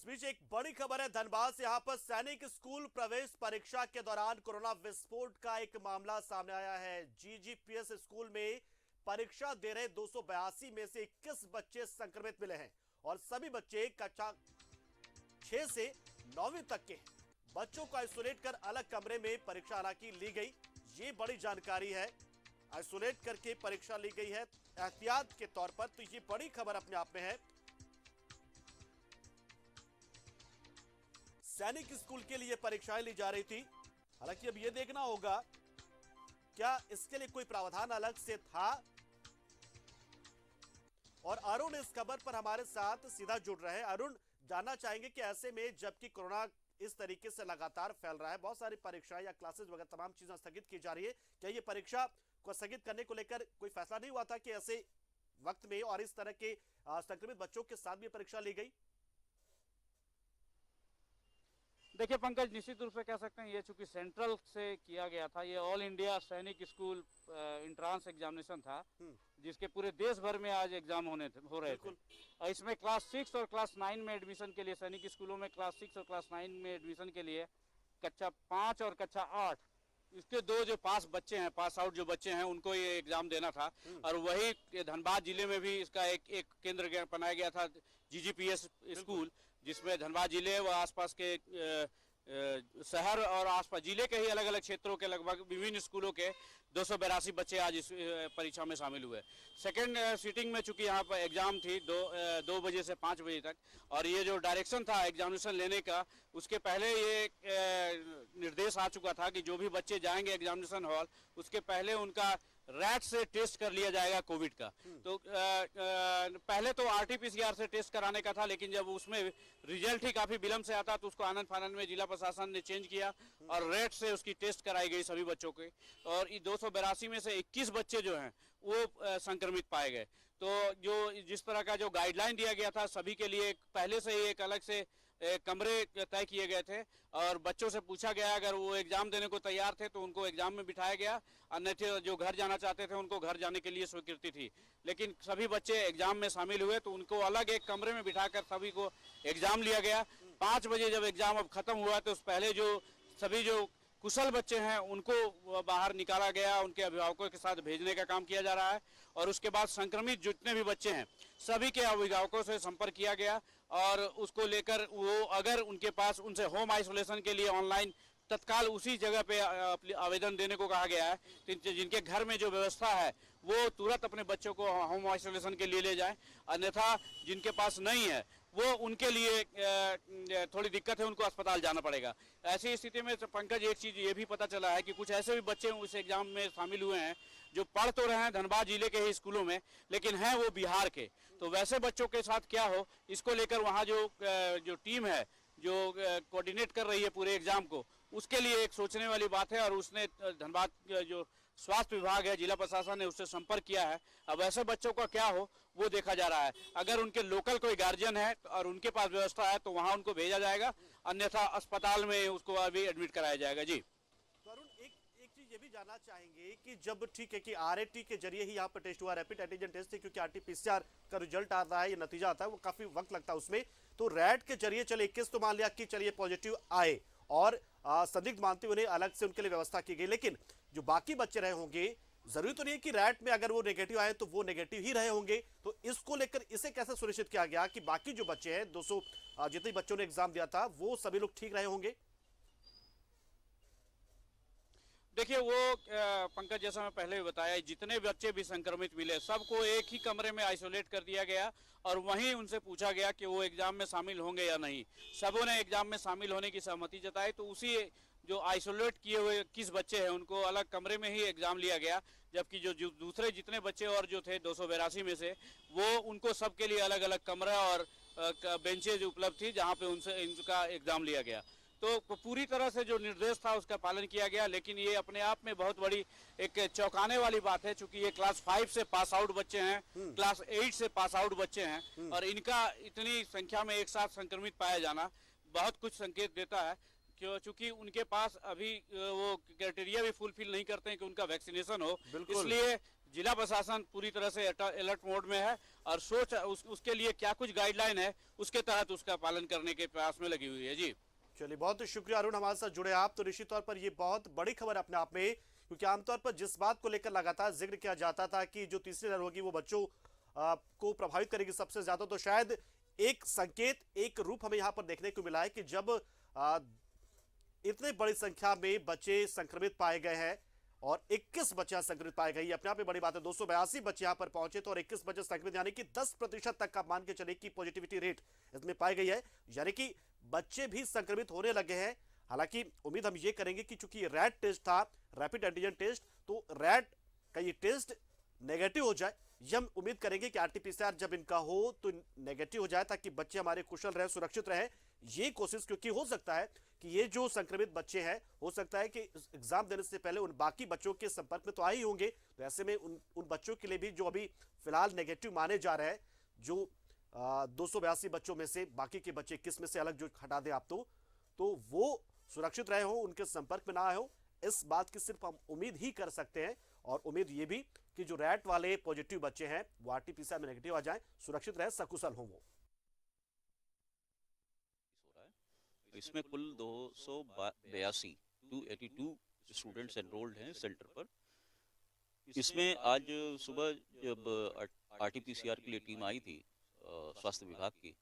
इस बीच एक बड़ी खबर है धनबाद से। यहां पर सैनिक स्कूल प्रवेश परीक्षा के दौरान कोरोना विस्फोट का एक मामला सामने आया है। जीजीपीएस स्कूल में परीक्षा दे रहे 282 में से 21 बच्चे संक्रमित मिले हैं और सभी बच्चे कक्षा 6 से 9वीं तक के बच्चों को आइसोलेट कर अलग कमरे में परीक्षा हालांकि ली गई। ये बड़ी जानकारी है, आइसोलेट करके परीक्षा ली गई है एहतियात के तौर पर। तो ये बड़ी खबर अपने आप में है। सैनिक स्कूल के लिए परीक्षाएं ली जा रही थी। हालांकि अब यह देखना होगा क्या इसके लिए कोई प्रावधान अलग से था। और अरुण इस खबर पर हमारे साथ सीधा जुड़ रहे हैं। अरुण, जानना चाहेंगे कि ऐसे में जबकि कोरोना इस तरीके से लगातार फैल रहा है, बहुत सारी परीक्षाएं या क्लासेस वगैरह तमाम चीजें स्थगित की जा रही है, क्या ये परीक्षा को स्थगित करने को लेकर कोई फैसला नहीं हुआ था कि ऐसे वक्त में और इस तरह के संक्रमित बच्चों के साथ भी परीक्षा ली गई? देखिए पंकज, निश्चित रूप से कह सकते हैं ये चूंकि सेंट्रल से किया गया था, ये ऑल इंडिया सैनिक स्कूल इंट्रांस एग्जामिनेशन था जिसके पूरे देश भर में आज एग्जाम हो रहे थे। और इसमें क्लास 6 और क्लास 9 में एडमिशन के लिए सैनिक स्कूलों में क्लास 6 और क्लास 9 में एडमिशन के लिए कक्षा 5 और कक्षा 8 इसके दो जो पास आउट जो बच्चे हैं उनको ये एग्जाम देना था। और वही धनबाद जिले में भी इसका एक केंद्र बनाया गया था, जीजीपीएस स्कूल, जिसमें धनबाद जिले व आसपास के शहर और आसपास जिले के ही अलग अलग क्षेत्रों के लगभग विभिन्न स्कूलों के 282 बच्चे आज इस परीक्षा में शामिल हुए। सेकेंड सीटिंग में चूंकि यहाँ पर एग्जाम थी 2 बजे से 5 बजे तक, और ये जो डायरेक्शन था एग्जामिनेशन लेने का, उसके पहले ये निर्देश आ चुका था कि जो भी बच्चे जाएंगे एग्जामिनेशन हॉल उसके पहले उनका रैट से टेस्ट कर लिया जाएगा कोविड का। तो पहले तो आरटीपीसीआर से टेस्ट कराने का था, लेकिन जब उसमें रिजल्ट ही काफी विलंब से आता तो उसको आनंद फानंद में जिला प्रशासन ने चेंज किया और रैट से उसकी टेस्ट कराई गई सभी बच्चों के। और 282 में से 21 बच्चे जो हैं वो संक्रमित पाए गए। तो जो जिस तरह का जो गाइडलाइन दिया गया था सभी के लिए पहले से ही एक अलग से कमरे तय किए गए थे और बच्चों से पूछा गया अगर वो एग्जाम देने को तैयार थे तो उनको एग्जाम में बिठाया गया, अन्यथा जो घर जाना चाहते थे उनको घर जाने के लिए स्वीकृति थी। लेकिन सभी बच्चे एग्जाम में शामिल हुए तो उनको अलग एक कमरे में बिठाकर सभी को एग्जाम लिया गया। 5 बजे जब एग्जाम अब खत्म हुआ तो उस पहले जो सभी जो कुशल बच्चे हैं उनको बाहर निकाला गया, उनके अभिभावकों के साथ भेजने का काम किया जा रहा है। और उसके बाद संक्रमित जितने भी बच्चे हैं सभी के अभिभावकों से संपर्क किया गया और उसको लेकर वो अगर उनके पास उनसे होम आइसोलेशन के लिए ऑनलाइन तत्काल उसी जगह पे आवेदन देने को कहा गया है। जिनके घर में जो व्यवस्था है वो तुरंत अपने बच्चों को होम आइसोलेशन के लिए ले जाएं, अन्यथा जिनके पास नहीं है वो उनके लिए थोड़ी दिक्कत है, उनको अस्पताल जाना पड़ेगा। ऐसी स्थिति में पंकज एक चीज ये भी पता चला है कि कुछ ऐसे भी बच्चे उस एग्जाम में शामिल हुए हैं जो पढ़ तो रहे हैं धनबाद जिले के ही स्कूलों में लेकिन हैं वो बिहार के। तो वैसे बच्चों के साथ क्या हो, इसको लेकर वहाँ जो टीम है जो कोऑर्डिनेट कर रही है पूरे एग्जाम को, उसके लिए एक सोचने वाली बात है। और उसने धनबाद जो स्वास्थ्य विभाग है, जिला प्रशासन ने उससे संपर्क किया है। अब ऐसे बच्चों का क्या हो वो देखा जा रहा है। अगर उनके लोकल कोई गार्जियन है और उनके पास व्यवस्था है तो वहां उनको भेजा जाएगा, अन्यथा अस्पताल में उसको अभी एडमिट कराया जाएगा। जी तो अरुण, एक चीज ये भी जानना चाहेंगे कि जब ठीक है कि आरएटी के जरिए ही यहाँ पर टेस्ट हुआ, रैपिड एंटीजन टेस्ट, क्योंकि आरटीपीसीआर का रिजल्ट आता है, ये नतीजा आता है, वो काफी वक्त लगता है उसमें। तो रैट के जरिए चले 21 तो मान लिया कि चलिए पॉजिटिव आए और संदिग्ध मानते हुए अलग से उनके लिए व्यवस्था की गई, लेकिन जो बाकी बच्चे रहे होंगे जरूरी तो नहीं है कि रैट में अगर वो नेगेटिव आए तो वो नेगेटिव ही रहे होंगे। तो इसको लेकर इसे कैसे सुनिश्चित किया गया कि बाकी जो बच्चे हैं 200 जितने बच्चों ने एग्जाम दिया था वो सभी लोग ठीक रहे होंगे? देखिए वो पंकज, जैसा मैं पहले भी बताया, जितने बच्चे भी संक्रमित मिले सबको एक ही कमरे में आइसोलेट कर दिया गया और वहीं उनसे पूछा गया कि वो एग्जाम में शामिल होंगे या नहीं। सबों ने एग्जाम में शामिल होने की सहमति जताई। तो उसी जो आइसोलेट किए हुए 21 बच्चे हैं उनको अलग कमरे में ही एग्जाम लिया गया, जबकि जो दूसरे जितने बच्चे और जो थे 282 में से वो उनको सबके लिए अलग अलग कमरा और बेंचेज उपलब्ध थी जहाँ पे उनसे इनका एग्जाम लिया गया। तो पूरी तरह से जो निर्देश था उसका पालन किया गया। लेकिन ये अपने आप में बहुत बड़ी एक चौंकाने वाली बात है, चूंकि ये क्लास 5 से पास आउट बच्चे हैं, क्लास 8 से पास आउट बच्चे हैं, और इनका इतनी संख्या में एक साथ संक्रमित पाया जाना बहुत कुछ संकेत देता है। चूंकि उनके पास अभी वो क्राइटेरिया भी फुलफिल नहीं करते हैं कि उनका वैक्सीनेशन हो, इसलिए जिला प्रशासन पूरी तरह से अलर्ट मोड में है और उसके लिए क्या कुछ गाइडलाइन है उसके तहत उसका पालन करने के प्रयास में लगी हुई है। जी चलिए, बहुत शुक्रिया अरुण, हमारे साथ जुड़े आप। तो निश्चित तौर पर ये बहुत बड़ी खबर अपने आप में, क्योंकि आमतौर पर जिस बात को लेकर लगातार जिक्र किया जाता था कि जो तीसरी लहर होगी वो बच्चों को प्रभावित करेगी सबसे ज्यादा, तो शायद एक संकेत, एक रूप हमें यहाँ पर देखने को मिला है कि जब इतने बड़ी संख्या में बच्चे संक्रमित पाए गए हैं और 21 बच्चे संक्रमित पाए गए, अपने आप में बड़ी बात है। 282 बच्चे यहाँ पर पहुंचे तो और 21 बच्चे संक्रमित, यानी कि 10% तक का मान के चले की पॉजिटिविटी रेट इसमें पाई गई है, यानी कि बच्चे भी संक्रमित होने लगे हैं। हालांकि उम्मीद हम ये करेंगे कि चूंकि रैट टेस्ट था, रैपिड एंटीजन टेस्ट, तो रैट का ये टेस्ट नेगेटिव हो जाए, ये हम उम्मीद करेंगे कि आरटीपीसीआर जब इनका हो तो नेगेटिव हो जाए, ताकि बच्चे हमारे कुशल रहे, सुरक्षित रहे। ये कोशिश, क्योंकि हो सकता है कि ये जो संक्रमित बच्चे हैं, हो सकता है कि एग्जाम देने से पहले उन बाकी बच्चों के संपर्क में तो आए ही होंगे, तो ऐसे में उन बच्चों के लिए भी जो अभी फिलहाल नेगेटिव माने जा रहे हैं, जो 282 बच्चों में से बाकी के बच्चे 21 में से अलग जो हटा दें आप, तो वो सुरक्षित रहे हो, उनके संपर्क में ना आए हो, इस बात की सिर्फ हम उम्मीद ही कर सकते हैं। और उम्मीद ये भी कि जो रैट वाले पॉजिटिव बच्चे हैं वो आरटीपीसीआर में नेगेटिव आ जाएं, सुरक्षित रहे, सकुशल हो वो। इसमें कुल 282 स्टूडेंट्स एनरोल्ड हैं सेंटर पर। इसमें आज सुबह जब आरटीपीसीआर के लिए टीम आई थी स्वास्थ्य विभाग की,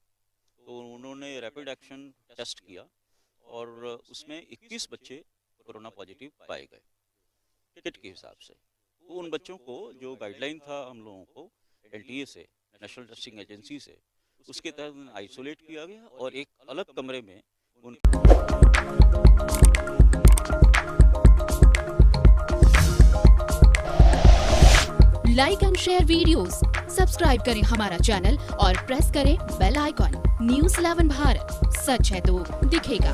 तो उन्होंने रैपिड एक्शन टेस्ट किया और उसमें 21 बच्चे कोरोना पॉजिटिव पाए गए किट के हिसाब से। तो उन बच्चों को जो गाइडलाइन था हम लोगों को एलटीए से, नेशनल टेस्टिंग एजेंसी से, उसके तहत आइसोलेट किया गया और एक अलग कमरे में like and share videos, subscribe करें हमारा चैनल और प्रेस करें बेल आइकॉन। News 11 भारत, सच है तो दिखेगा।